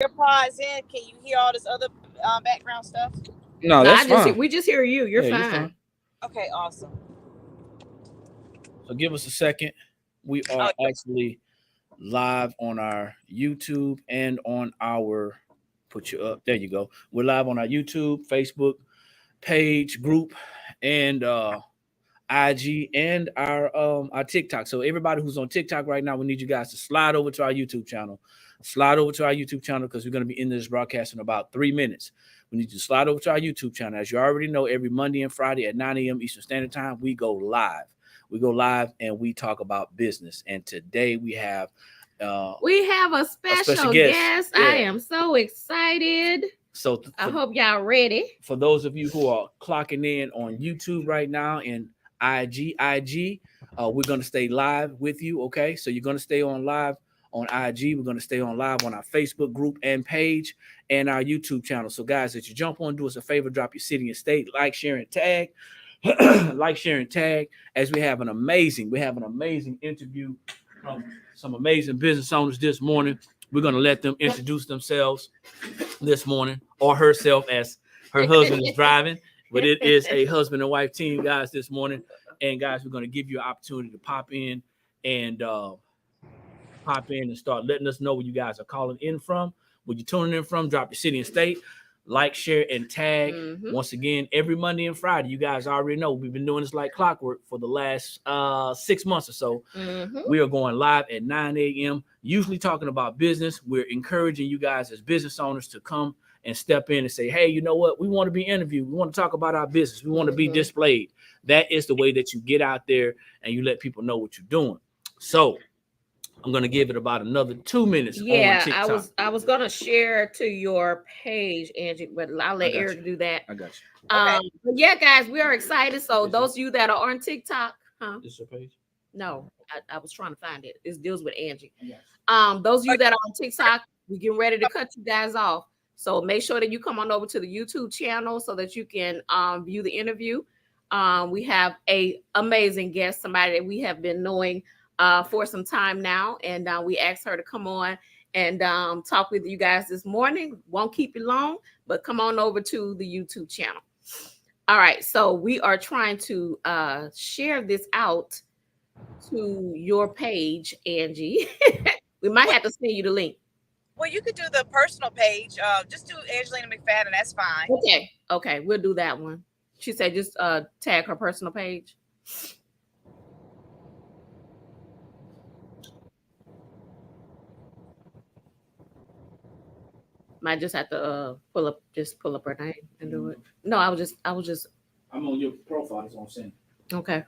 AirPods in. Can you hear all this other background stuff? No, that's fine. We just hear you. You're fine. You're fine. Okay, awesome. So give us a second. We are actually live on our YouTube and on our put you up. There you go. We're live on our YouTube, Facebook page, group, and IG and our TikTok. So everybody who's on TikTok right now, we need you guys to slide over to our YouTube channel. Slide over to our YouTube channel because we're going to be in this broadcast in about 3 minutes. We need you to slide over to our YouTube channel. As you already know, every Monday and Friday at 9 a.m. Eastern Standard Time, we go live. We go live and we talk about business. And today we have a special guest. Yeah. I am so excited. So I hope y'all ready. For those of you who are clocking in on YouTube right now and IG, we're going to stay live with you. Okay, so you're going to stay on live on IG. We're going to stay on live on our Facebook group and page and our YouTube channel. So guys, as you jump on, do us a favor, drop your city and state, like, share, and tag. Like, share, and tag, as we have an amazing interview from some amazing business owners this morning. We're going to let them introduce themselves this morning, or herself, as her husband is driving. But it is a husband and wife team, guys, this morning. And guys, we're going to give you an opportunity to pop in and start letting us know where you guys are calling in from, where you're tuning in from. Drop your city and state, like, share, and tag. Once again, every Monday and Friday. You guys already know we've been doing this like clockwork for the last 6 months or so. We are going live at 9 a.m., usually talking about business. We're encouraging you guys as business owners to come and step in and say, hey, you know what? We want to be interviewed. We want to talk about our business. We want to be displayed. That is the way that you get out there and you let people know what you're doing. So I'm going to give it about another 2 minutes. Yeah, I was going to share to your page, Angie, but I'll let Eric do that. I got you. Okay. Yeah, guys, we are excited. So those of you that are on TikTok, This is your page? No, I was trying to find it. It deals with Angie. Those of you that are on TikTok, we're getting ready to cut you guys off. So make sure that you come on over to the YouTube channel so that you can view the interview. We have a amazing guest, somebody that we have been knowing for some time now, and we asked her to come on and talk with you guys this morning. Won't keep you long, but come on over to the YouTube channel. All right, so we are trying to share this out to your page, Angie. We might have to send you the link. Well, you could do the personal page. Just do Angelena McFadden. That's fine. Okay, we'll do that one. She said just tag her personal page. Might just have to pull up her name and do it. No, I was just. I'm on your profile. That's what I'm saying. Okay.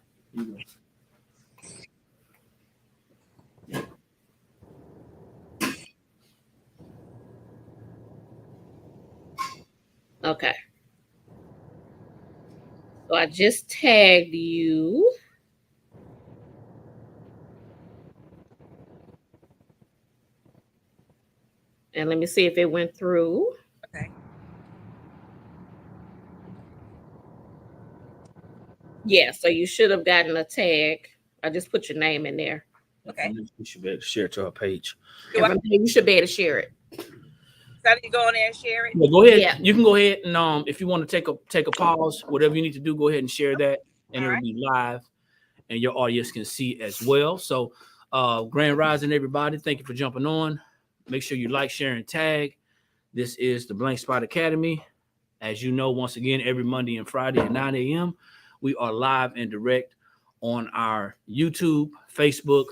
Okay. So I just tagged you. And let me see if it went through. Okay. Yeah, so you should have gotten a tag. I just put your name in there. Okay. You should be able to share it to our page. You should be able to share it. So you go on there and share it? Yeah, go ahead. Yeah. You can go ahead and if you want to take a pause, whatever you need to do, go ahead and share that, and it'll be live, and your audience can see as well. So, Grand Rising, everybody. Thank you for jumping on. Make sure you like, share, and tag. This is the Blank Spot Academy. As you know, once again, every Monday and Friday at 9 a.m., we are live and direct on our YouTube, Facebook,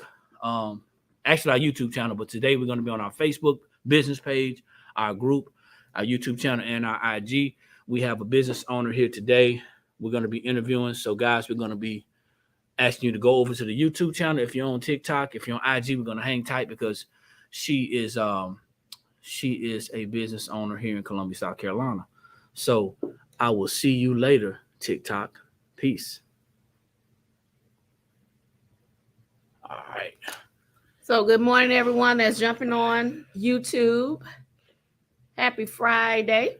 actually our YouTube channel, but today we're going to be on our Facebook business page, our group, our YouTube channel, and our IG. We have a business owner here today we're going to be interviewing. So, guys, we're going to be asking you to go over to the YouTube channel. If you're on TikTok, if you're on IG, we're going to hang tight because she is a business owner here in Columbia, South Carolina. So I will see you later, TikTok. Peace. All right. So good morning, everyone that's jumping on YouTube. Happy Friday.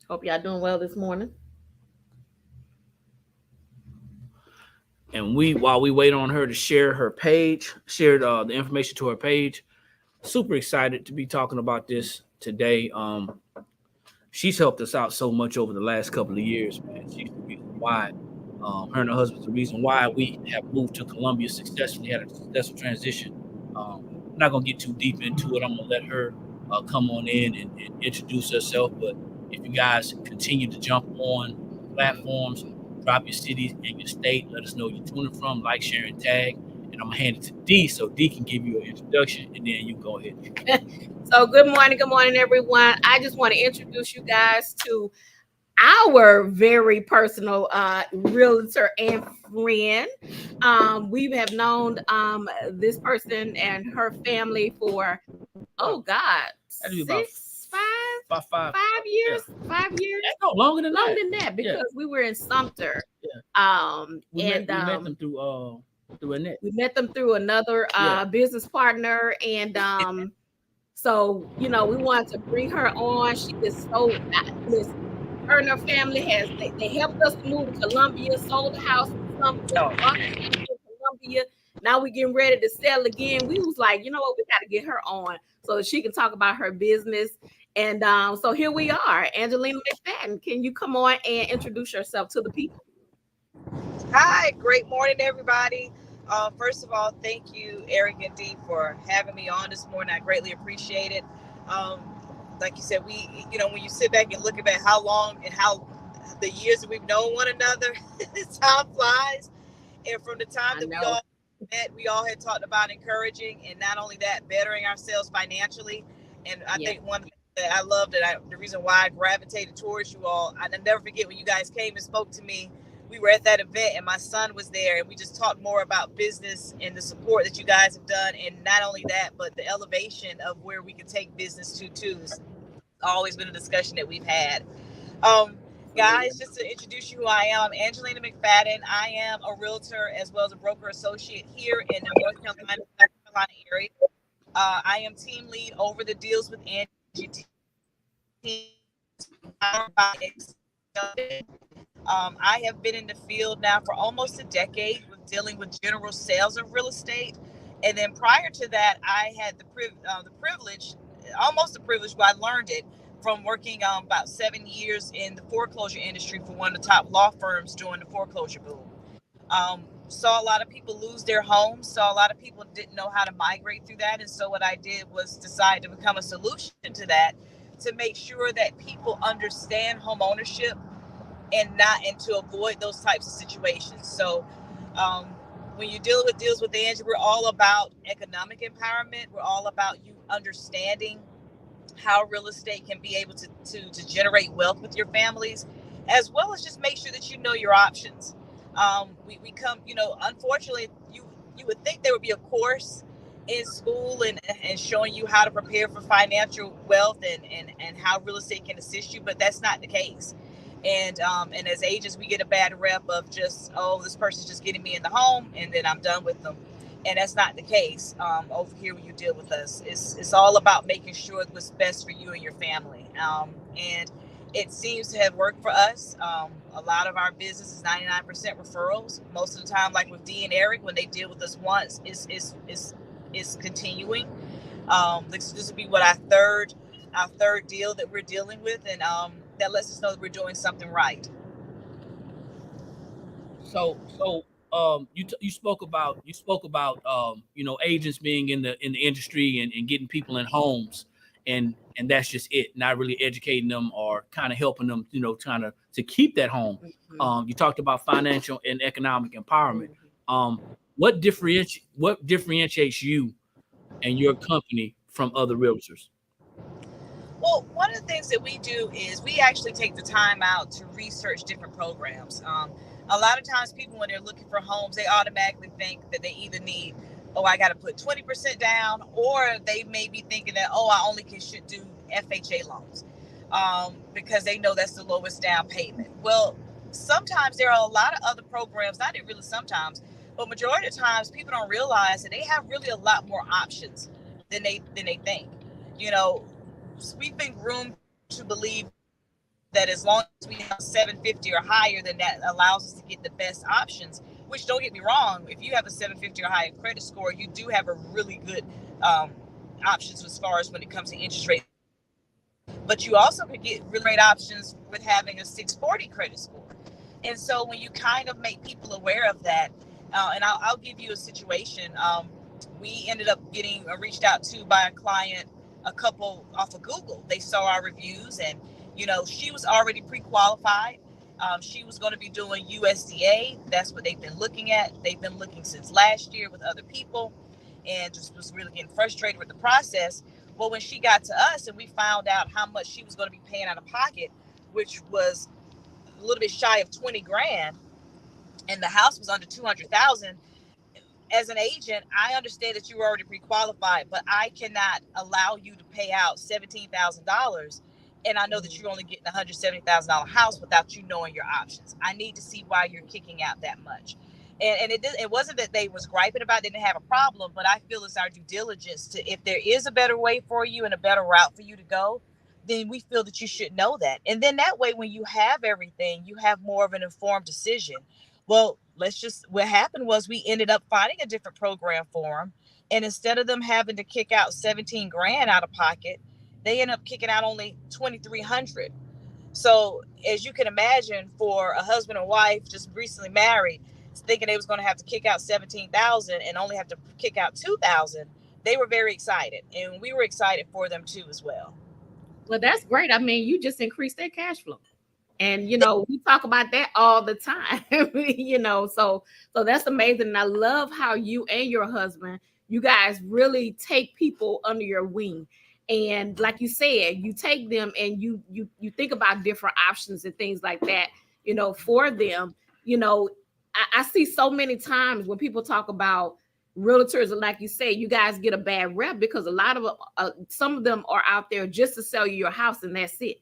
Hope y'all doing well this morning. And while we wait on her to share her page, share the information to her page, super excited to be talking about this today. She's helped us out so much over the last couple of years, man. She's the reason why. Her and her husband's the reason why we have moved to Columbia successfully, had a successful transition. I'm not gonna get too deep into it. I'm gonna let her come on in and introduce herself. But if you guys continue to jump on platforms, drop your cities and your state, let us know where you're tuning from, like, share, and tag. And I'm gonna hand it to D so D can give you an introduction, and then you go ahead. So good morning, everyone. I just want to introduce you guys to our very personal realtor and friend. We have known this person and her family for About 5 years. Yeah. 5 years. No, longer than that because we were in Sumter. Yeah. We met them through Annette. We met them through another business partner, and so we wanted to bring her on. She is so listen. Her and her family they helped us to move to Columbia, sold the house in Sumter, Columbia. Now we're getting ready to sell again. We was like, you know what, we got to get her on so that she can talk about her business. And so here we are. Angelena McFadden, can you come on and introduce yourself to the people? Hi, great morning, everybody. First of all, thank you, Eric and Dee, for having me on this morning. I greatly appreciate it. Like you said, when you sit back and look at how long and how the years that we've known one another, time flies. And from the time that we all met, we all had talked about encouraging, and not only that, bettering ourselves financially. And I think one thing that I loved, the reason why I gravitated towards you all, I never forget when you guys came and spoke to me. We were at that event and my son was there, and we just talked more about business and the support that you guys have done. And not only that, but the elevation of where we can take business to too. It's always been a discussion that we've had. Guys, just to introduce you who I am, I'm Angelena McFadden. I am a realtor as well as a broker associate here in the North Carolina area. I am team lead over the Deals with Angie team. I have been in the field now for almost a decade with dealing with general sales of real estate. And then prior to that, I had the privilege, but I learned it from working about 7 years in the foreclosure industry for one of the top law firms during the foreclosure boom. Saw a lot of people lose their homes, saw a lot of people didn't know how to migrate through that. And so what I did was decide to become a solution to that, to make sure that people understand home ownership and to avoid those types of situations. So when you deal with Deals with Angie, we're all about economic empowerment. We're all about you understanding how real estate can be able to generate wealth with your families, as well as just make sure that you know your options. We come, unfortunately, you would think there would be a course in school and showing you how to prepare for financial wealth and how real estate can assist you, but that's not the case. And as agents, we get a bad rep of just, this person's just getting me in the home and then I'm done with them. And that's not the case over here when you deal with us. It's all about making sure what's best for you and your family. And it seems to have worked for us. A lot of our business is 99% referrals. Most of the time, like with Dee and Eric, when they deal with us once, it's continuing. This will be our third deal that we're dealing with, and that lets us know that we're doing something right. So you spoke about agents being in the industry and getting people in homes, and that's just it, not really educating them or kind of helping them, trying to keep that home. You talked about financial and economic empowerment. What differentiates you and your company from other realtors? Well, one of the things that we do is we actually take the time out to research different programs. A lot of times people, when they're looking for homes, they automatically think that they either need, I got to put 20% down, or they may be thinking that, I only should do FHA loans because they know that's the lowest down payment. Well, sometimes there are a lot of other programs, not really sometimes, but majority of times people don't realize that they have really a lot more options than they think. We've been groomed to believe that as long as we have 750 or higher, then that allows us to get the best options, which, don't get me wrong, if you have a 750 or higher credit score, you do have a really good options as far as when it comes to interest rate. But you also could get really great options with having a 640 credit score. And so when you kind of make people aware of that, and I'll give you a situation. We ended up getting reached out to by a client, a couple off of Google. They saw our reviews, and she was already pre-qualified. She was going to be doing USDA. That's what they've been looking at. They've been looking since last year with other people, and just was really getting frustrated with the process. Well, when she got to us and we found out how much she was going to be paying out of pocket, which was a little bit shy of 20 grand, and the house was under 200,000. As an agent, I understand that you were already pre-qualified, but I cannot allow you to pay out $17,000. And I know that you're only getting a $170,000 house without you knowing your options. I need to see why you're kicking out that much. And it wasn't that they was griping about it, didn't have a problem, but I feel it's our due diligence to, if there is a better way for you and a better route for you to go, then we feel that you should know that. And then that way, when you have everything, you have more of an informed decision. Well, what happened was we ended up finding a different program for them. And instead of them having to kick out 17 grand out of pocket, they end up kicking out only 2,300. So as you can imagine, for a husband and wife just recently married, thinking they was going to have to kick out 17,000 and only have to kick out 2,000, they were very excited, and we were excited for them too as well. Well, that's great. I mean, you just increased their cash flow, and we talk about that all the time. So that's amazing. And I love how you and your husband, you guys really take people under your wing. And like you said, you take them and you think about different options and things like that, for them. I see so many times when people talk about realtors, and like you say, you guys get a bad rep because a lot of some of them are out there just to sell you your house, and that's it.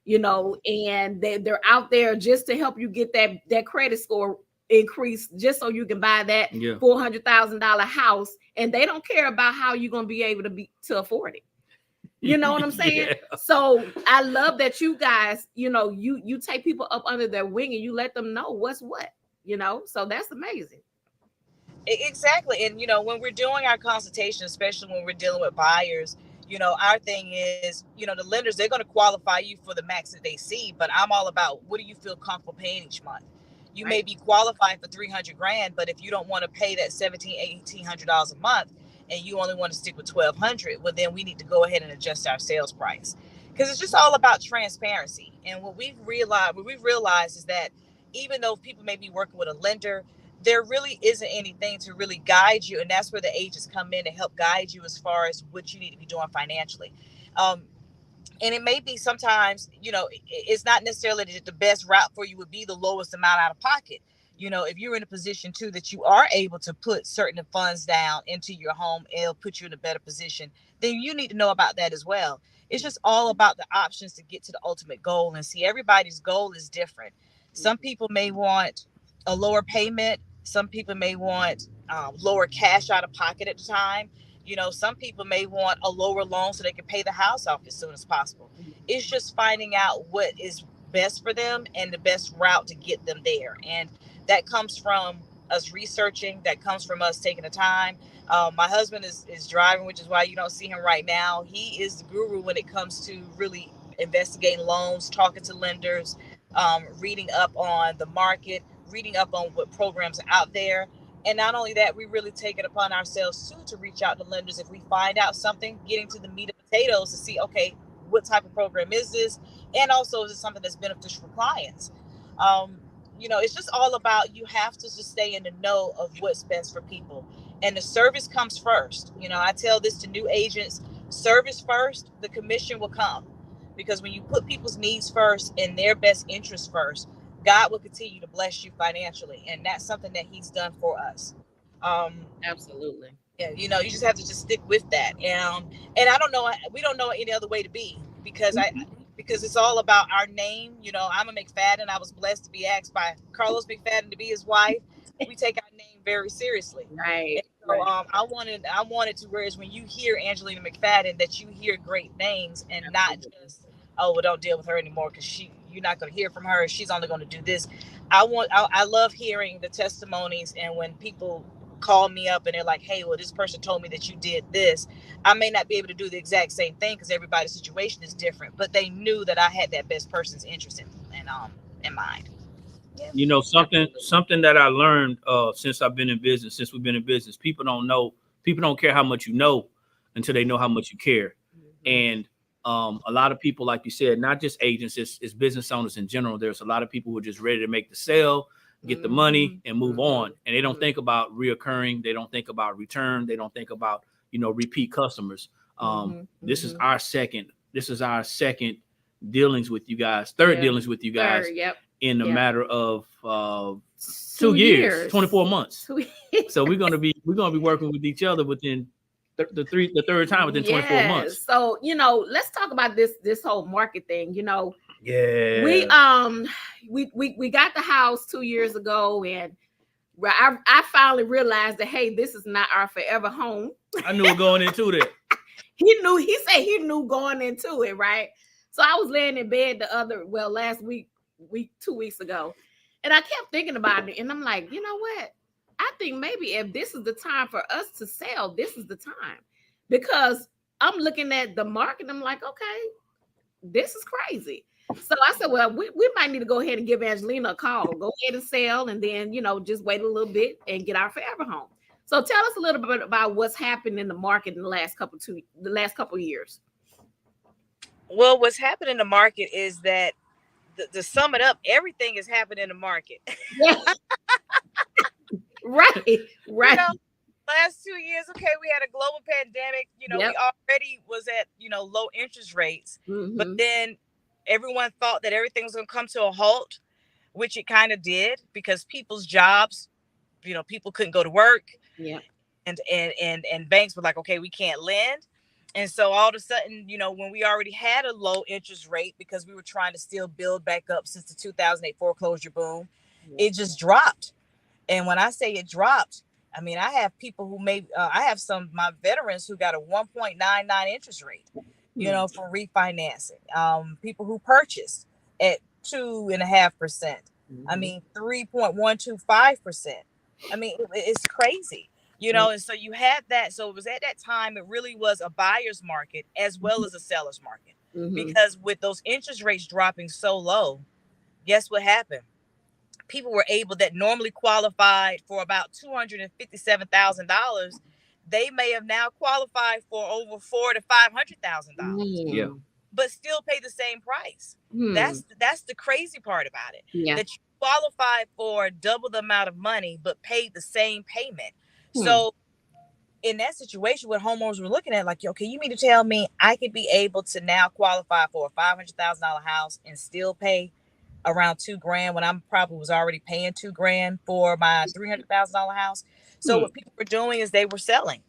And they're out there just to help you get that credit score increase, just so you can buy that $400,000 house, and they don't care about how you're going to be able to afford it. You know what I'm saying? Yeah. So I love that you guys, you take people up under their wing and you let them know what's what. So that's amazing. Exactly. And, when we're doing our consultation, especially when we're dealing with buyers, our thing is, the lenders, they're going to qualify you for the max that they see, but I'm all about, what do you feel comfortable paying each month? You may be qualified for 300 grand, but if you don't want to pay that $1,800 a month and you only want to stick with 1,200, well, then we need to go ahead and adjust our sales price, because it's just all about transparency. And what we've realized is that even though people may be working with a lender, there really isn't anything to really guide you. And that's where the agents come in to help guide you as far as what you need to be doing financially. And it may be sometimes, it's not necessarily that the best route for you would be the lowest amount out of pocket. If you're in a position too that you are able to put certain funds down into your home, it'll put you in a better position, then you need to know about that as well. It's just all about the options to get to the ultimate goal. And see, everybody's goal is different. Some people may want a lower payment. Some people may want lower cash out of pocket at the time. Some people may want a lower loan so they can pay the house off as soon as possible. It's just finding out what is best for them and the best route to get them there. And that comes from us researching. That comes from us taking the time. My husband is driving, which is why you don't see him right now. He is the guru when it comes to really investigating loans, talking to lenders, reading up on the market, reading up on what programs are out there. And not only that, we really take it upon ourselves too to reach out to lenders if we find out something, getting to the meat and potatoes to see, okay, what type of program is this? And also, is it something that's beneficial for clients? It's just all about, you have to just stay in the know of what's best for people. And the service comes first. I tell this to new agents, service first, the commission will come. Because when you put people's needs first and their best interest first, God will continue to bless you financially. And that's something that he's done for us. Absolutely. Yeah, you just have to just stick with that. And I don't know, we don't know any other way to be, because because it's all about our name. I'm a McFadden. I was blessed to be asked by Carlos McFadden to be his wife. We take our name very seriously. Right. And so I wanted to, whereas when you hear Angelena McFadden, that you hear great things and not just, oh, well, don't deal with her anymore because you're not going to hear from her. She's only going to do this. I love hearing the testimonies, and when people call me up and they're like, hey, well, this person told me that you did this. I may not be able to do the exact same thing because everybody's situation is different, but they knew that I had that best person's interest in mind. Yeah. You know, something that I learned since we've been in business, people don't care how much you know until they know how much you care. And a lot of people, like you said, not just agents, it's business owners in general. There's a lot of people who are just ready to make the sale, get the money, and move on. And they don't think about reoccurring. They don't think about return. They don't think about, repeat customers. This is our second dealings with you guys, third dealings with you guys in a matter of 2 years, 24 months. So we're gonna be working with each other within the third time within 24 months. So let's talk about this whole market thing. Yeah, we got the house 2 years ago, and I finally realized that, hey, this is not our forever home. I knew it going into that. He said he knew going into it, right? So I was laying in bed last week 2 weeks ago, and I kept thinking about it, and I'm like, you know what? I think maybe if this is the time for us to sell, this is the time, because I'm looking at the market. I'm like, okay, this is crazy. So I said, well, we might need to go ahead and give Angelena a call, go ahead and sell, and then, just wait a little bit and get our forever home. So tell us a little bit about what's happened in the market in the last couple of years. Well, what's happened in the market is that, to sum it up, everything is happening in the market. Yeah. Right. Last 2 years, okay, we had a global pandemic. We already was at, low interest rates. But then everyone thought that everything was going to come to a halt, which it kind of did, because people's jobs, people couldn't go to work. Yeah. And banks were like, okay, we can't lend. And so all of a sudden, when we already had a low interest rate, because we were trying to still build back up since the 2008 foreclosure boom, it just dropped. And when I say it dropped, I mean, I have people who I have some of my veterans who got a 1.99 interest rate, for refinancing. People who purchased at 2.5%. I mean, 3.125%. I mean, it's crazy, and so you had that. So it was at that time, it really was a buyer's market as well as a seller's market, because with those interest rates dropping so low, guess what happened? People were able that normally qualified for about $257,000. They may have now qualified for over $400,000 to $500,000. Yeah, but still pay the same price. That's the crazy part about it. Yeah. That you qualified for double the amount of money, but paid the same payment. So in that situation, what homeowners were looking at, like, okay, you mean to tell me I could be able to now qualify for a $500,000 house and still pay around $2,000 when I'm probably was already paying $2,000 for my $300,000 house? So what people were doing is they were selling.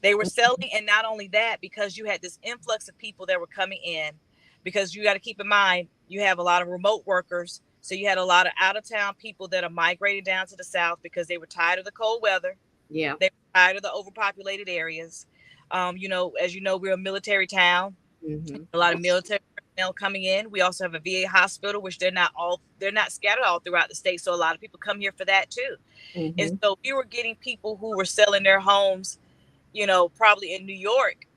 And not only that, because you had this influx of people that were coming in, because you got to keep in mind, you have a lot of remote workers. So you had a lot of out of town people that are migrating down to the South because they were tired of the cold weather. Yeah. They were tired of the overpopulated areas. As we're a military town. A lot of military personnel coming in. We also have a VA hospital, which they're not scattered all throughout the state. So a lot of people come here for that too. And so we were getting people who were selling their homes, probably in New York,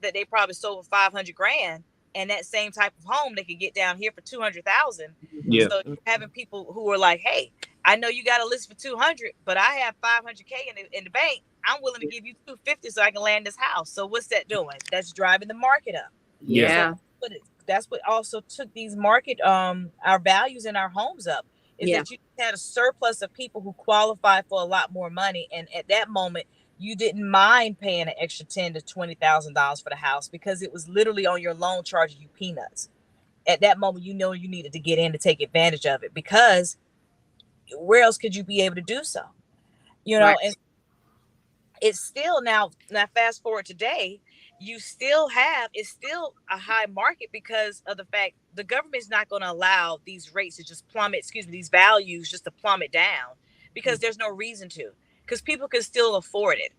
that they probably sold for $500,000, and that same type of home they could get down here for $200,000. Yeah. So you're having people who are like, hey, I know you got a list for $200,000, but I have $500,000 in the bank. I'm willing to give you $250,000 so I can land this house. So what's that doing? That's driving the market up. Yeah. So that's what also took these market our values in our homes up. Is that you had a surplus of people who qualified for a lot more money, and at that moment you didn't mind paying an extra $10,000 to $20,000 for the house, because it was literally on your loan charging you peanuts. At that moment, you needed to get in to take advantage of it, because where else could you be able to do so? Right. And it's still now fast forward today, it's still a high market because of the fact the government is not going to allow these rates to just plummet, these values just to plummet down, because there's no reason to, because people can still afford it.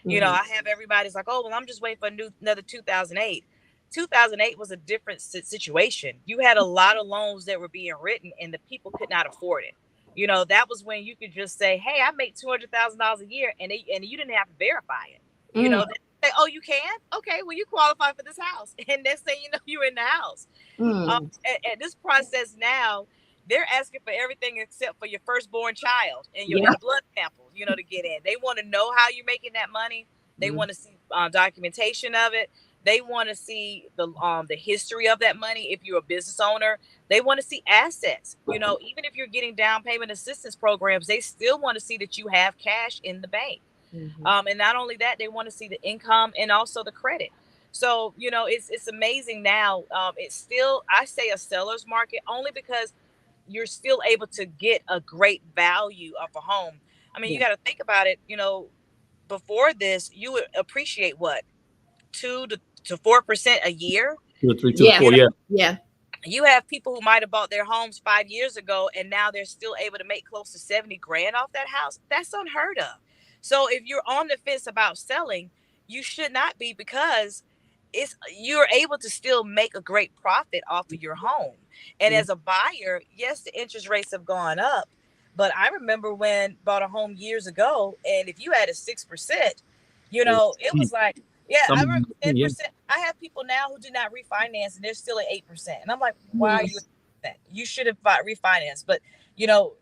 I have everybody's like, oh, well, I'm just waiting for another 2008. 2008 was a different situation. You had a lot of loans that were being written and the people could not afford it. You know, that was when you could just say, "Hey, I make $200,000 a year," and you didn't have to verify it. You know, they say, "Oh, you can? Okay, well, you qualify for this house," and next thing you know, you're in the house. At this process now, they're asking for everything except for your firstborn child and your blood samples, you know, to get in. They want to know how you're making that money. They want to see documentation of it. They want to see the history of that money. If you're a business owner, they want to see assets. You know, even if you're getting down payment assistance programs, they still want to see that you have cash in the bank. And not only that, they want to see the income and also the credit. So, you know, it's amazing now. It's still, I say, a seller's market only because you're still able to get a great value of a home. I mean, you got to think about it. You know, before this, you would appreciate what, 2 to 4% a year. 2 or 3, 2 or 4, yeah. You have people who might have bought their homes 5 years ago, and now they're still able to make close to 70 grand off that house. That's unheard of. So if you're on the fence about selling, you should not be, because you're able to still make a great profit off of your home. And as a buyer, yes, the interest rates have gone up, but I remember when bought a home years ago, and if you had a 6%, you know, it was like, I remember 10%. I have people now who did not refinance and they're still at 8%. And I'm like, why are you at that? You should have refinanced. But, you know,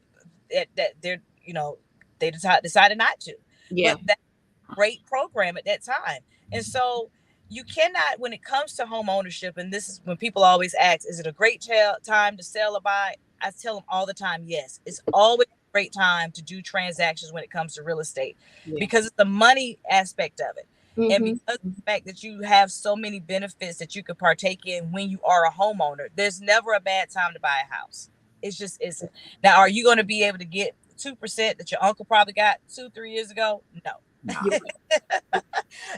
that they're, you know, they decided not to. But that's a great program at that time. And so you cannot, when it comes to home ownership, and this is when people always ask, is it a great time to sell or buy? I tell them all the time, yes, it's always a great time to do transactions when it comes to real estate, because it's the money aspect of it. And because of the fact that you have so many benefits that you could partake in when you are a homeowner, there's never a bad time to buy a house. It's just isn't. Now, are you going to be able to get 2% that your uncle probably got 2-3 years ago? No.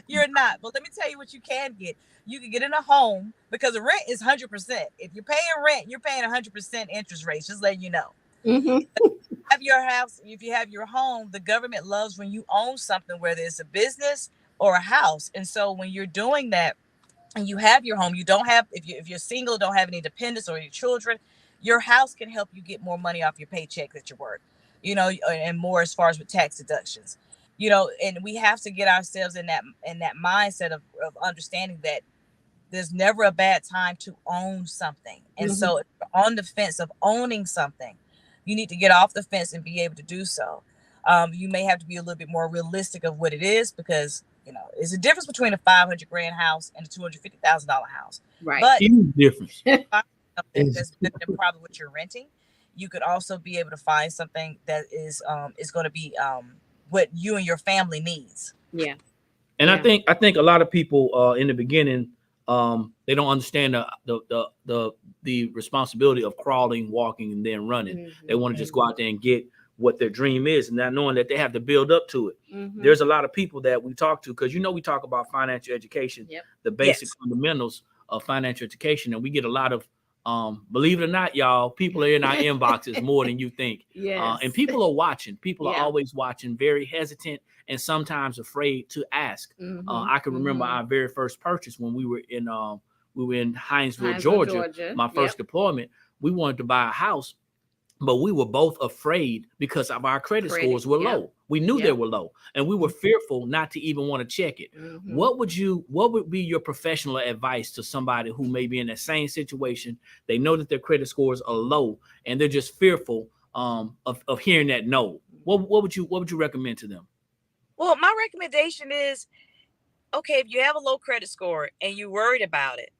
You're not. But let me tell you what you can get. You can get in a home, because the rent is 100%. If you're paying rent, you're paying 100% interest rates, just letting you know. Have your house, if you have your home, the government loves when you own something, whether it's a business or a house. And so when you're doing that and you have your home, you don't have, if you're single, don't have any dependents or your children, your house can help you get more money off your paycheck that you work, you know, and more as far as with tax deductions, you know. And we have to get ourselves in that mindset of understanding that there's never a bad time to own something. And so if you're on the fence of owning something, you need to get off the fence and be able to do so. You may have to be a little bit more realistic of what it is, because, you know, there's a difference between a 500 grand house and a $250,000 house. Right. But huge difference. That's better than probably what you're renting. You could also be able to find something that is going to be what you and your family needs. Yeah. And I think a lot of people in the beginning, they don't understand the responsibility of crawling, walking, and then running. They want to just go out there and get what their dream is, and not knowing that they have to build up to it. There's a lot of people that we talk to, because, you know, we talk about financial education, the basic fundamentals of financial education, and we get a lot of, believe it or not, y'all, people are in our inboxes more than you think. And people are watching. People are always watching, very hesitant and sometimes afraid to ask. I can remember our very first purchase when we were in Hinesville, Georgia. My first deployment. We wanted to buy a house, but we were both afraid because of our credit scores were low. We knew they were low, and we were fearful not to even want to check it. What would be your professional advice to somebody who may be in that same situation? They know that their credit scores are low, and they're just fearful of hearing that no. What would you recommend to them? Well, my recommendation is, okay, if you have a low credit score and you're worried about it,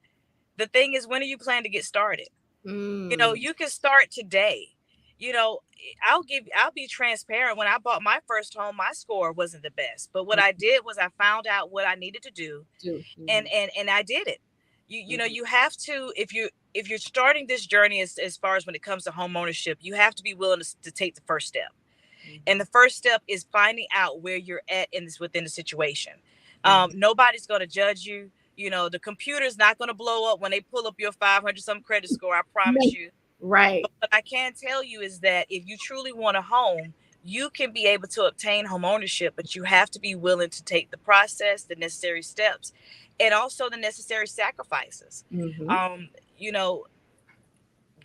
the thing is, when are you planning to get started? You know, you can start today. You know, I'll be transparent. When I bought my first home, my score wasn't the best. But what I did was I found out what I needed to do, and I did it. You know, you have to, if you're starting this journey as far as when it comes to home ownership, you have to be willing to take the first step. And the first step is finding out where you're at within the situation. Nobody's going to judge you. You know, the computer's not going to blow up when they pull up your 500 some credit score. I promise you. Right. But what I can tell you is that if you truly want a home, you can be able to obtain home ownership, but you have to be willing to take the process, the necessary steps, and also the necessary sacrifices. You know,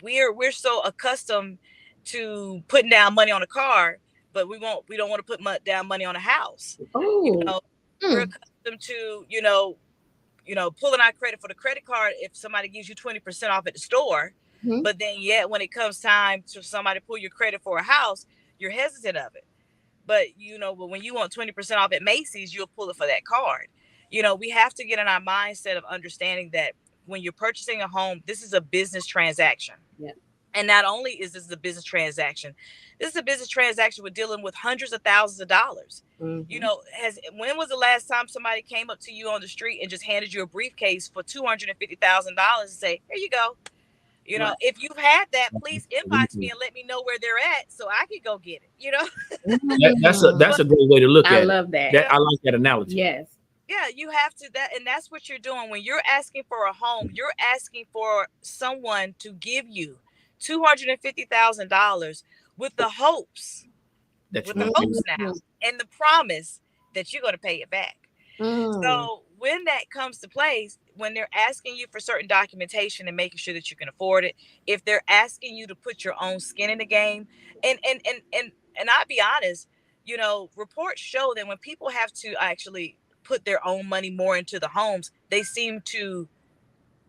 we're so accustomed to putting down money on a car, but we don't want to put down money on a house. You know, we're accustomed to, pulling our credit for the credit card if somebody gives you 20% off at the store. But then yet when it comes time to somebody pull your credit for a house, you're hesitant of it. But but when you want 20% off at Macy's, you'll pull it for that card. We have to get in our mindset of understanding that when you're purchasing a home, this is a business transaction. Yeah. And not only is this a business transaction, this is a business transaction with dealing with hundreds of thousands of dollars. When was the last time somebody came up to you on the street and just handed you a briefcase for $250,000 and say, here you go? Right. If you've had that, please inbox me and let me know where they're at so I can go get it. That's a great way to look at it. I love that. I like that analogy. Yes. Yeah, you have to and that's what you're doing when you're asking for a home. You're asking for someone to give you $250,000 with the hopes, now, and the promise that you're going to pay it back. So when that comes to place, when they're asking you for certain documentation and making sure that you can afford it, if they're asking you to put your own skin in the game, and I'll be honest, reports show that when people have to actually put their own money more into the homes, they seem to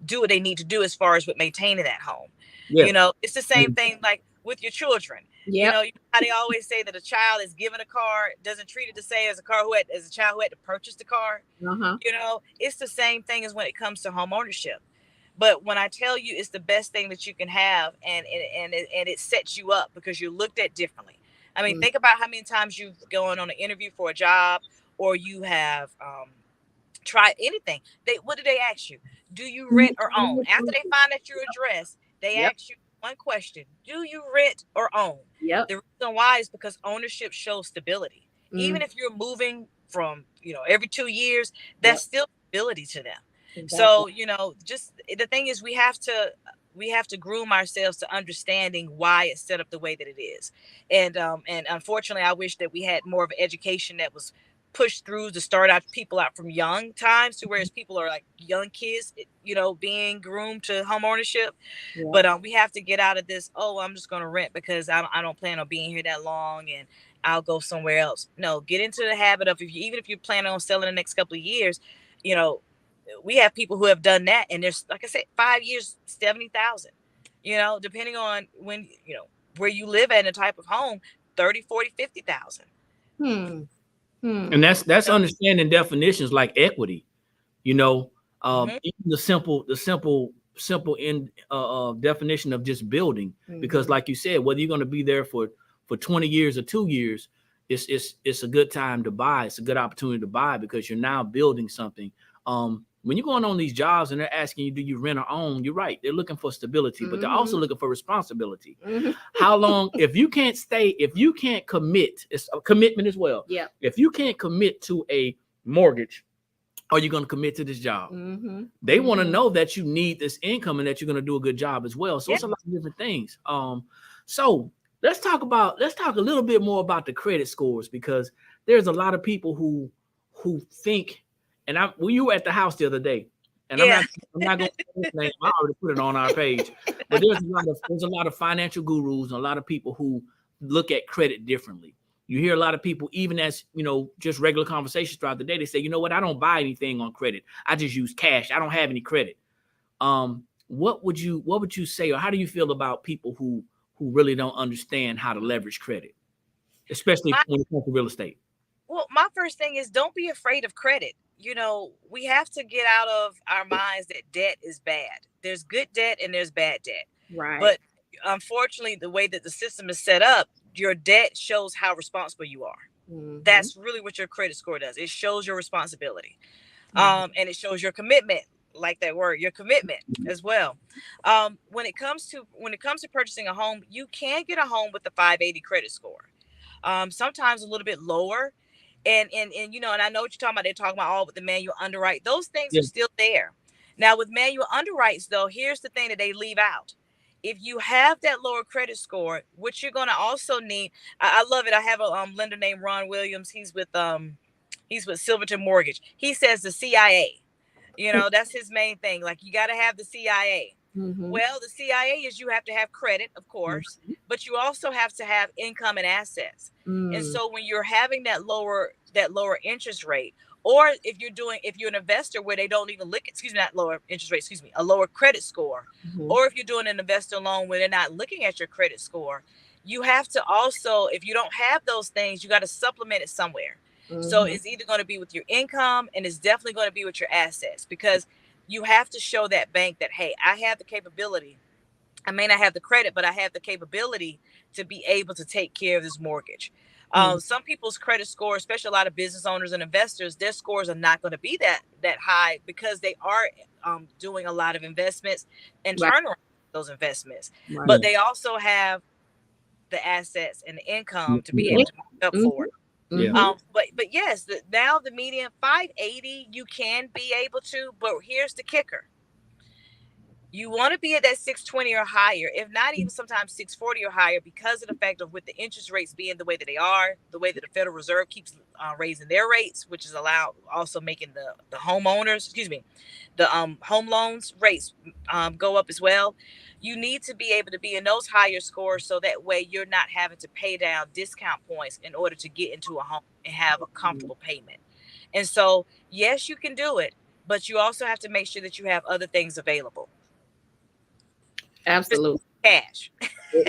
do what they need to do as far as with maintaining that home. Yeah. It's the same thing like with your children. How they always say that a child is given a car doesn't treat it the same as a child who had to purchase the car. It's the same thing as when it comes to home ownership. But when I tell you it's the best thing that you can have, and it sets you up because you're looked at differently. I mean, think about how many times you've gone on an interview for a job, or you have tried anything. What do they ask you? Do you rent or own? After they find out your address, they ask you one question: do you rent or own? The reason why is because ownership shows stability. Even if you're moving from every 2 years, that's still stability to them. Exactly. So just the thing is, we have to groom ourselves to understanding why it's set up the way that it is. And unfortunately, I wish that we had more of an education that was pushed through to start out people out from young times to whereas people are like young kids, being groomed to home ownership. But we have to get out of this, I'm just going to rent because I don't plan on being here that long and I'll go somewhere else. No, get into the habit of, even if you're planning on selling the next couple of years, we have people who have done that, and there's, like I said, 5 years, 70,000, depending on when, where you live at and the type of home, 30, 40, 50,000. And that's understanding definitions like equity, even the simple definition of just building, because like you said, whether you're going to be there for 20 years or 2 years, it's a good time to buy. It's a good opportunity to buy because you're now building something. When you're going on these jobs and they're asking you, do you rent or own? You're right. They're looking for stability, but they're also looking for responsibility. How long, if you can't commit, it's a commitment as well. Yeah. If you can't commit to a mortgage, are you going to commit to this job? They want to know that you need this income and that you're going to do a good job as well. So it's a lot of different things. So let's talk a little bit more about the credit scores, because there's a lot of people who think. And you were at the house the other day, and I'm not going to say his name. I already put it on our page. But there's a lot of financial gurus and a lot of people who look at credit differently. You hear a lot of people, even as just regular conversations throughout the day, they say, you know what, I don't buy anything on credit. I just use cash. I don't have any credit. What would you say, or how do you feel about people who really don't understand how to leverage credit, especially when it comes to real estate? Well, my first thing is, don't be afraid of credit. We have to get out of our minds that debt is bad. There's good debt and there's bad debt. Right. But unfortunately, the way that the system is set up, your debt shows how responsible you are. That's really what your credit score does. It shows your responsibility. And it shows your commitment, like that word, your commitment as well. When it comes to purchasing a home, you can get a home with the 580 credit score. Sometimes a little bit lower. And I know what you're talking about. They're talking about all with the manual underwrite. Those things are still there. Now with manual underwrites, though, here's the thing that they leave out. If you have that lower credit score, what you're going to also need, I love it. I have a lender named Ron Williams. He's with Silverton Mortgage. He says the CIA. That's his main thing. Like, you got to have the CIA. Well, the CIA is you have to have credit, of course, but you also have to have income and assets. And so when you're having that lower interest rate, or if you're an investor where they don't even look at, not lower interest rate, a lower credit score, or if you're doing an investor loan where they're not looking at your credit score, you have to also, if you don't have those things, you got to supplement it somewhere. So it's either going to be with your income, and it's definitely going to be with your assets, because you have to show that bank that, hey, I have the capability. I may not have the credit, but I have the capability to be able to take care of this mortgage. Some people's credit score, especially a lot of business owners and investors, their scores are not going to be that high, because they are doing a lot of investments and turn around those investments. But they also have the assets and the income to be able to make up for it. But yes, now the median 580, you can be able to, but here's the kicker. You want to be at that 620 or higher, if not even sometimes 640 or higher, because of the fact of with the interest rates being the way that they are, the way that the Federal Reserve keeps raising their rates, which is also making the homeowners, the home loans rates go up as well. You need to be able to be in those higher scores, so that way you're not having to pay down discount points in order to get into a home and have a comfortable payment. And so, yes, you can do it, but you also have to make sure that you have other things available. Absolutely. Cash. I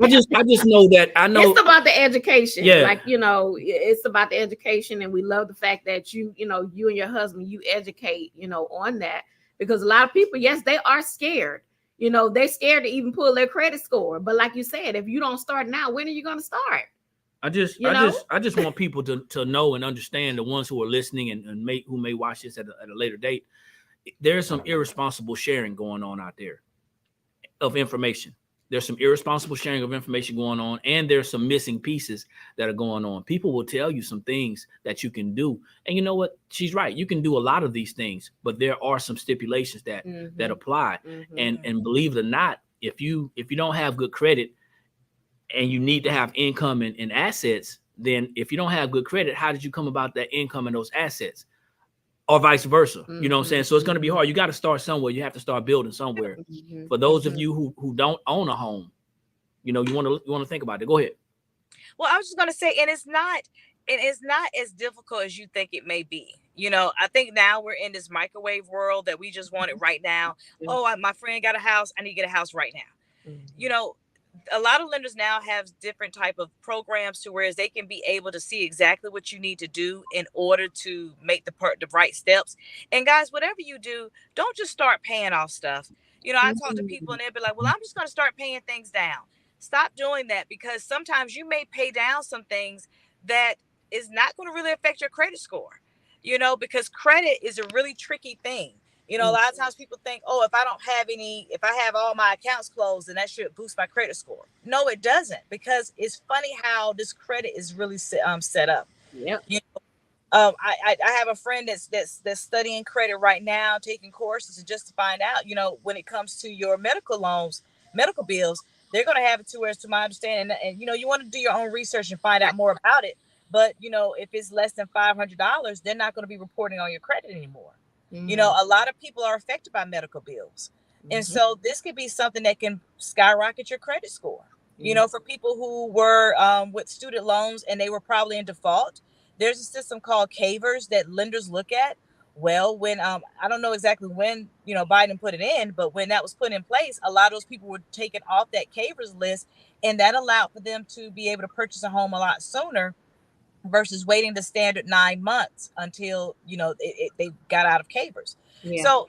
just know that it's about the education. It's about the education, and we love the fact that you and your husband, you educate, on that, because a lot of people, yes, they are scared. They're scared to even pull their credit score. But like you said, if you don't start now, when are you going to start? I just want people to know and understand, the ones who are listening and who may watch this at a later date. There's some irresponsible sharing going on out there of information. There's some irresponsible sharing of information going on, and there's some missing pieces that are going on. People will tell you some things that you can do, and you know what? She's right. You can do a lot of these things, but there are some stipulations that apply. And believe it or not, if you don't have good credit and you need to have income and assets, then if you don't have good credit, how did you come about that income and those assets? Or vice versa. You know what I'm saying? So it's going to be hard. You got to start somewhere. You have to start building somewhere. For those of you who don't own a home, you want to think about it. Go ahead. Well, I was just going to say, and it's not as difficult as you think it may be. I think now we're in this microwave world that we just want it right now. Oh, my friend got a house. I need to get a house right now. A lot of lenders now have different type of programs to where they can be able to see exactly what you need to do in order to make the right steps. And guys, whatever you do, don't just start paying off stuff. I talk to people and they'll be like, well, I'm just going to start paying things down. Stop doing that, because sometimes you may pay down some things that is not going to really affect your credit score, because credit is a really tricky thing. A lot of times people think, oh, if I have all my accounts closed, then that should boost my credit score. No, it doesn't, because it's funny how this credit is really set up. Yeah. I have a friend that's studying credit right now, taking courses, and just to find out, when it comes to your medical bills, they're going to have it to where, to my understanding, and you want to do your own research and find out more about it. But if it's less than $500, they're not going to be reporting on your credit anymore. A lot of people are affected by medical bills. And so this could be something that can skyrocket your credit score. For people who were with student loans and they were probably in default, there's a system called CAVERS that lenders look at. Well, when I don't know exactly when, Biden put it in, but when that was put in place, a lot of those people were taken off that CAVERS list, and that allowed for them to be able to purchase a home a lot sooner versus waiting the standard 9 months until, they got out of CAVERS. Yeah. So,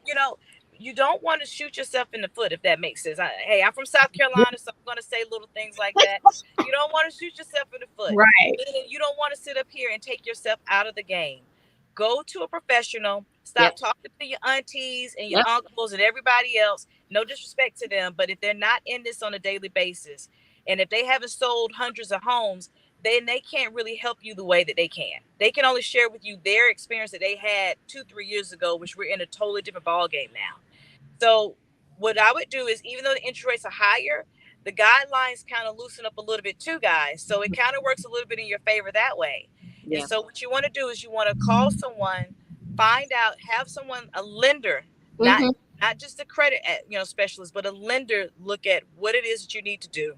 you don't want to shoot yourself in the foot, if that makes sense. I'm from South Carolina, so I'm going to say little things like that. You don't want to shoot yourself in the foot. Right. You don't want to sit up here and take yourself out of the game. Go to a professional. Stop talking to your aunties and your uncles and everybody else. No disrespect to them, but if they're not in this on a daily basis, and if they haven't sold hundreds of homes, then they can't really help you the way that they can. They can only share with you their experience that they had 2-3 years ago, which we're in a totally different ball game now. So what I would do is, even though the interest rates are higher, the guidelines kind of loosen up a little bit too, guys. So it kind of works a little bit in your favor that way. Yeah. And so what you want to do is you want to call someone, find out, have someone, a lender, not not just a credit specialist, but a lender look at what it is that you need to do.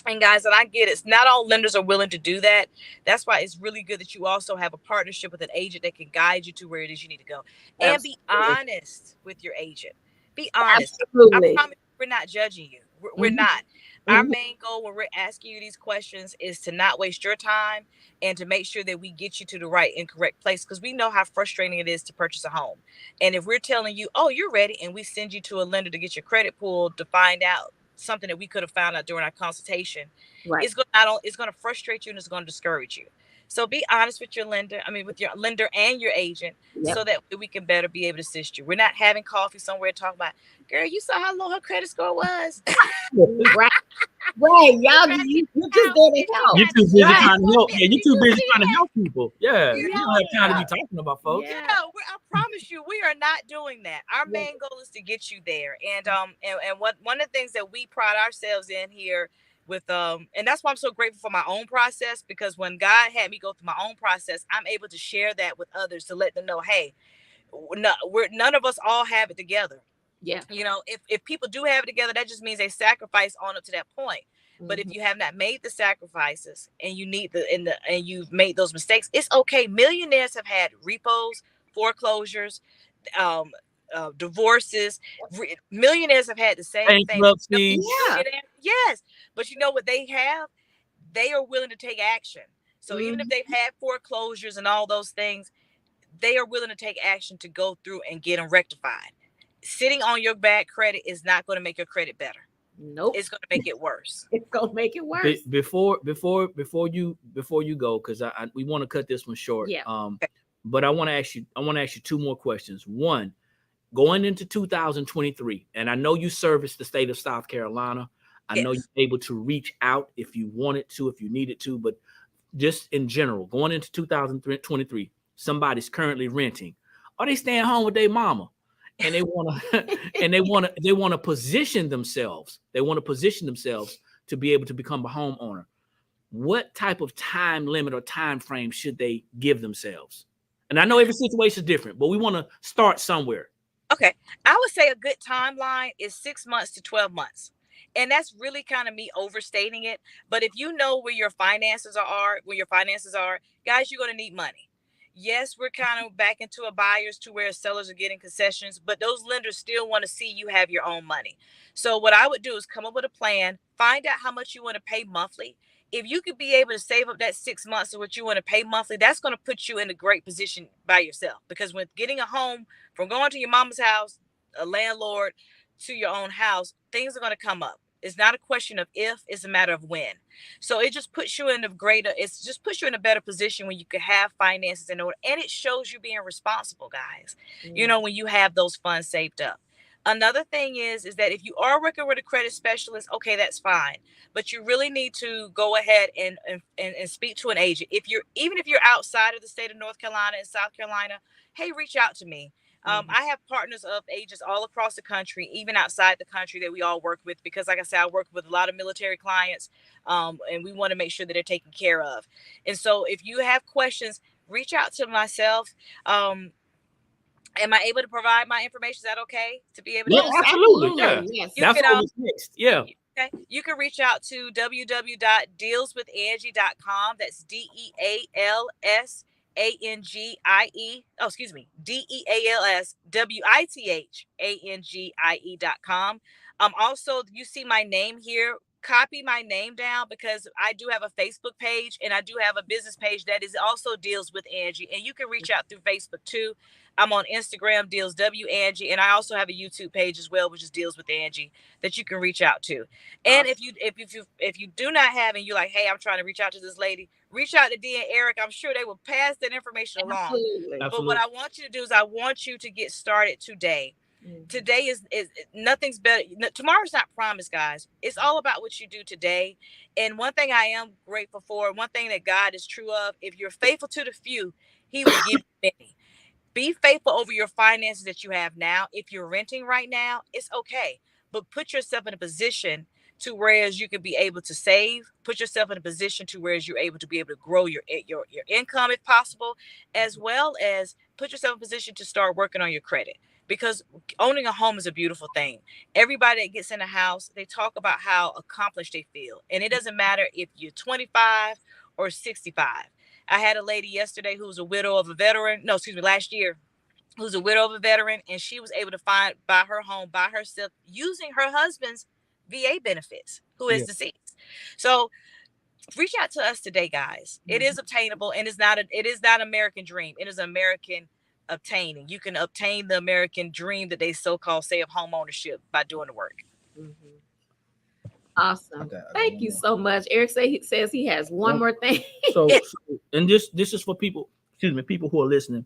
And guys, and I get it, not all lenders are willing to do that. That's why it's really good that you also have a partnership with an agent that can guide you to where it is you need to go. And be honest with your agent. Be honest. Absolutely. I promise we're not judging you. We're not. Our main goal when we're asking you these questions is to not waste your time and to make sure that we get you to the right and correct place, because we know how frustrating it is to purchase a home. And if we're telling you, oh, you're ready, and we send you to a lender to get your credit pulled to find out something that we could have found out during our consultation, it's going to frustrate you and it's going to discourage you. So be honest with your lender. With your lender and your agent, so that we can better be able to assist you. We're not having coffee somewhere to talk about, girl, you saw how low her credit score was. Right, y'all, you just didn't help. You're too busy trying to help. Yeah, you're too busy trying to help people. Yeah, you don't have time to be talking about folks. Yeah, I promise you, we are not doing that. Our main goal is to get you there. And one of the things that we pride ourselves in here with and that's why I'm so grateful for my own process, because when God had me go through my own process, I'm able to share that with others to let them know, hey, none of us all have it together. Yeah. If people do have it together, that just means they sacrifice on up to that point. But if you have not made the sacrifices and you need and you've made those mistakes, it's okay. Millionaires have had repos, foreclosures, divorces. Millionaires have had the same thing. Yes, but you know what they have? They are willing to take action. So even if they've had foreclosures and all those things, they are willing to take action to go through and get them rectified. Sitting on your bad credit is not going to make your credit better. Nope. It's going to make it worse. It's going to make it worse. Before you go, because we want to cut this one short. Yeah. But I want to ask you two more questions. One, going into 2023, and I know you service the state of South Carolina. I know you're able to reach out if you wanted to, if you needed to, but just in general, going into 2023, somebody's currently renting, or they staying home with their mama, and they want to position themselves. They want to position themselves to be able to become a homeowner. What type of time limit or time frame should they give themselves? And I know every situation is different, but we want to start somewhere. Okay. I would say a good timeline is 6 months to 12 months. And that's really kind of me overstating it. But if you know where your finances are, guys, you're going to need money. Yes, we're kind of back into a buyers to where sellers are getting concessions, but those lenders still want to see you have your own money. So what I would do is come up with a plan, find out how much you want to pay monthly. If you could be able to save up that 6 months of what you want to pay monthly, that's going to put you in a great position by yourself. Because when getting a home, from going to your mama's house, a landlord, to your own house, things are going to come up. It's not a question of if, it's a matter of when. So it just puts you in a better position when you can have finances in order. And it shows you being responsible, guys. When you have those funds saved up. Another thing is that if you are working with a credit specialist, okay, that's fine. But you really need to go ahead and speak to an agent. Even if you're outside of the state of North Carolina and South Carolina, hey, reach out to me. I have partners of agents all across the country, even outside the country, that we all work with, because like I said, I work with a lot of military clients, and we want to make sure that they're taken care of. And so if you have questions, reach out to myself. Am I able to provide my information? Is that okay to be able to? Yes, absolutely. Yeah. Yes. That's what was next. Yeah. Okay. You can reach out to www.dealswithangie.com. That's DEALSWITHANGIE.com. Also, you see my name here. Copy my name down, because I do have a Facebook page and I do have a business page that is also Deals with Angie, and you can reach out through Facebook too. I'm on Instagram, Deals W Angie, and I also have a YouTube page as well, which is Deals with Angie, that you can reach out to. And if you do not have, and you're like, hey, I'm trying to reach out to this lady, reach out to Dee and Eric. I'm sure they will pass that information along. Absolutely. But what I want you to do is I want you to get started today. Today is nothing's better. Tomorrow's not promised, guys. It's all about what you do today. And one thing I am grateful for, one thing that God is true of, if you're faithful to the few, he will give you many. Be faithful over your finances that you have now. If you're renting right now, it's okay. But put yourself in a position to whereas you can be able to save. Put yourself in a position to whereas you're able to be able to grow your income if possible, as well as put yourself in a position to start working on your credit. because owning a home is a beautiful thing. Everybody that gets in a house, they talk about how accomplished they feel. And it doesn't matter if you're 25 or 65. I had a lady yesterday who was a widow of a veteran. No, excuse me, last year, who's a widow of a veteran, and she was able to buy her home by herself using her husband's VA benefits, who is deceased. So reach out to us today, guys. It is obtainable, and it is not American dream. It is American obtaining. You can obtain the American dream that they so-called say of home ownership by doing the work. Awesome. Thank you so much. Eric says he has one more thing. So and this is for people, people who are listening.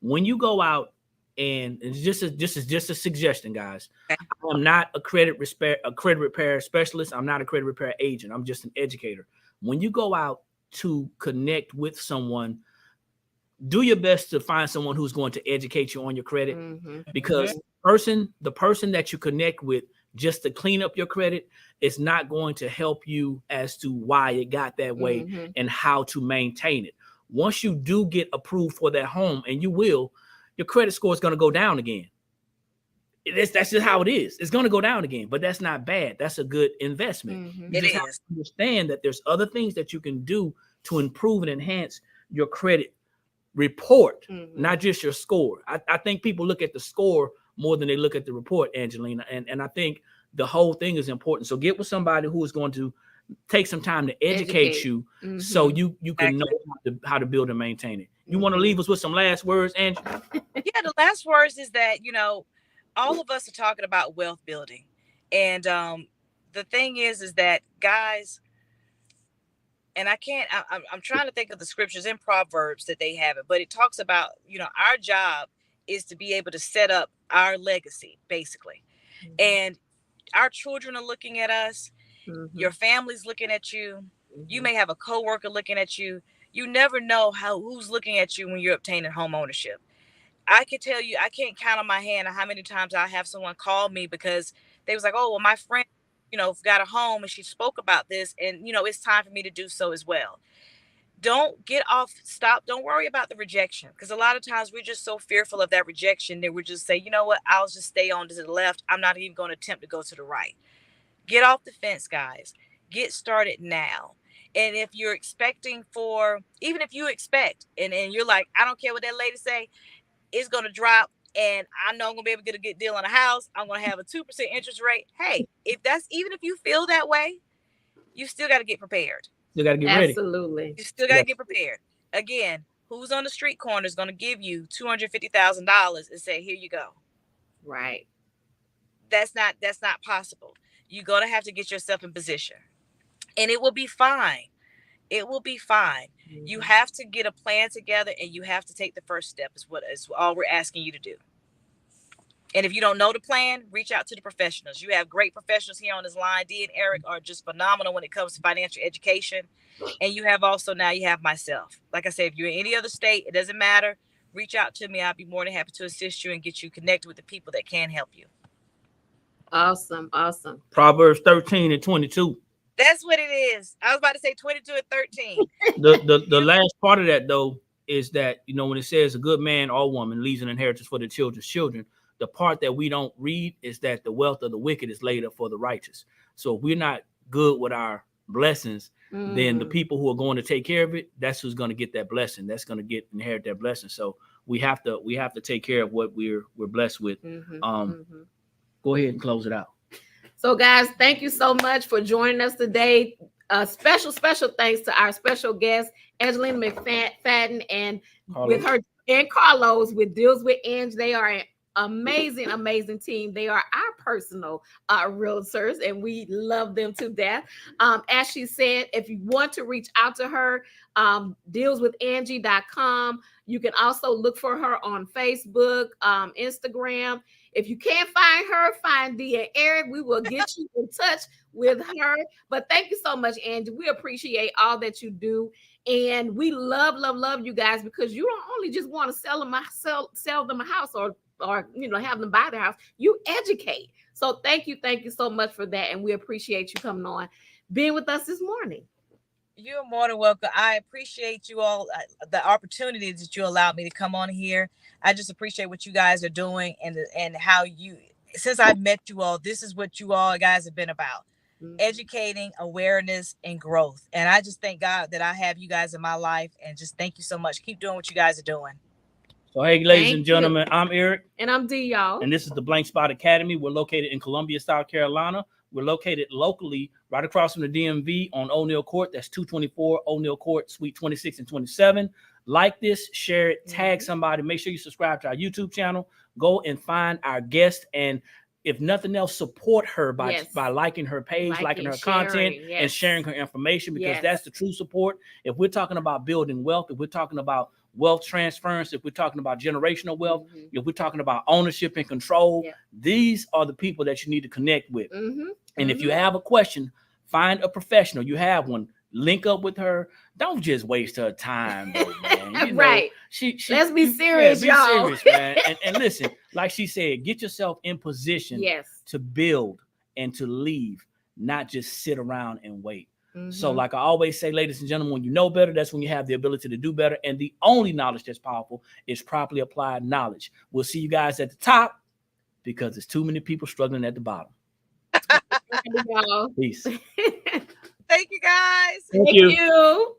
When you go out, and this is just a suggestion, guys. Okay. I'm not a credit repair specialist. I'm not a credit repair agent. I'm just an educator. When you go out to connect with someone, do your best to find someone who's going to educate you on your credit, because the person that you connect with just to clean up your credit is not going to help you as to why it got that way and how to maintain it. Once you do get approved for that home, and you will, your credit score is going to go down again. That's just how it is. It's going to go down again, but that's not bad. That's a good investment. You just have to understand that there's other things that you can do to improve and enhance your credit report, not just your score. I think people look at the score more than they look at the report, Angelena, and I think the whole thing is important. So get with somebody who is going to take some time to educate you, so you can know how to build and maintain it. You want to leave us with some last words, Angie? Yeah, the last words is that, all of us are talking about wealth building. And the thing is that, guys, and I'm trying to think of the scriptures in Proverbs that they have it, but it talks about, our job is to be able to set up our legacy, basically. And our children are looking at us. Your family's looking at you. You may have a coworker looking at you. You never know who's looking at you when you're obtaining home ownership. I can tell you, I can't count on my hand how many times I have someone call me because they was like, oh, well, my friend, got a home and she spoke about this, and, it's time for me to do so as well. Don't stop. Don't worry about the rejection, because a lot of times we're just so fearful of that rejection that we just say, you know what, I'll just stay on to the left. I'm not even going to attempt to go to the right. Get off the fence, guys. Get started now. And if you're expecting even if you expect, and you're like, I don't care what that lady say, it's going to drop, and I know I'm going to be able to get Dillon a house. I'm going to have a 2% interest rate. Hey, even if you feel that way, you still got to get prepared. You got to get ready. Absolutely. You still got to get prepared. Again, who's on the street corner is going to give you $250,000 and say, here you go. Right. That's not possible. You're going to have to get yourself in position, and it will be fine. It will be fine. You have to get a plan together, and you have to take the first step is all we're asking you to do. And if you don't know the plan, reach out to the professionals. You have great professionals here on this line. Dee and Eric are just phenomenal when it comes to financial education. And you have myself. Like I said, if you're in any other state, it doesn't matter. Reach out to me. I'll be more than happy to assist you and get you connected with the people that can help you. Awesome. Proverbs 13 and 22. That's what it is. I was about to say 22 and 13. The last part of that, though, is that, when it says a good man or woman leaves an inheritance for their children's children, the part that we don't read is that the wealth of the wicked is laid up for the righteous. So if we're not good with our blessings, then the people who are going to take care of it, that's who's going to get that blessing. That's going to inherit that blessing. So we have to take care of what we're blessed with. Go ahead and close it out. So, guys, thank you so much for joining us today. Special thanks to our special guest, Angelena McFadden, and with her and Carlos with Deals with Angie. They are an amazing team. They are our personal realtors, and we love them to death. As she said, if you want to reach out to her, dealswithangie.com. You can also look for her on Facebook, Instagram. If you can't find her, find Dee and Eric. We will get you in touch with her. But thank you so much, Angie. We appreciate all that you do. And we love you guys, because you don't only just want to sell them a house or have them buy their house. You educate. So thank you so much for that. And we appreciate you coming on, being with us this morning. You're more than welcome. I appreciate you all, the opportunity that you allowed me to come on here. I just appreciate what you guys are doing and how you, since I've met you all, this is what you all guys have been about. Educating, awareness, and growth. And I just thank God that I have you guys in my life, and just thank you so much. Keep doing what you guys are doing. So, hey, ladies and gentlemen, I'm Eric. And I'm D, y'all. And this is the Blank Spot Academy. We're located in Columbia, South Carolina. We're located locally right across from the DMV on O'Neill Court. That's 224 O'Neill Court, Suite 26 and 27. Like this, share it, tag somebody. Make sure you subscribe to our YouTube channel. Go and find our guest. And if nothing else, support her by liking her page, liking her content, and sharing her information, because that's the true support. If we're talking about building wealth, if we're talking about wealth transference, if we're talking about generational wealth, if we're talking about ownership and control, these are the people that you need to connect with. And if you have a question, find a professional. You have one, link up with her. Don't just waste her time, though, man. You know, right. Let's be serious, y'all. Be serious, man. And listen, like she said, get yourself in position to build and to leave, not just sit around and wait. So like I always say, ladies and gentlemen, when you know better, that's when you have the ability to do better. And the only knowledge that's powerful is properly applied knowledge. We'll see you guys at the top, because there's too many people struggling at the bottom. Peace. Thank you, guys. Thank you.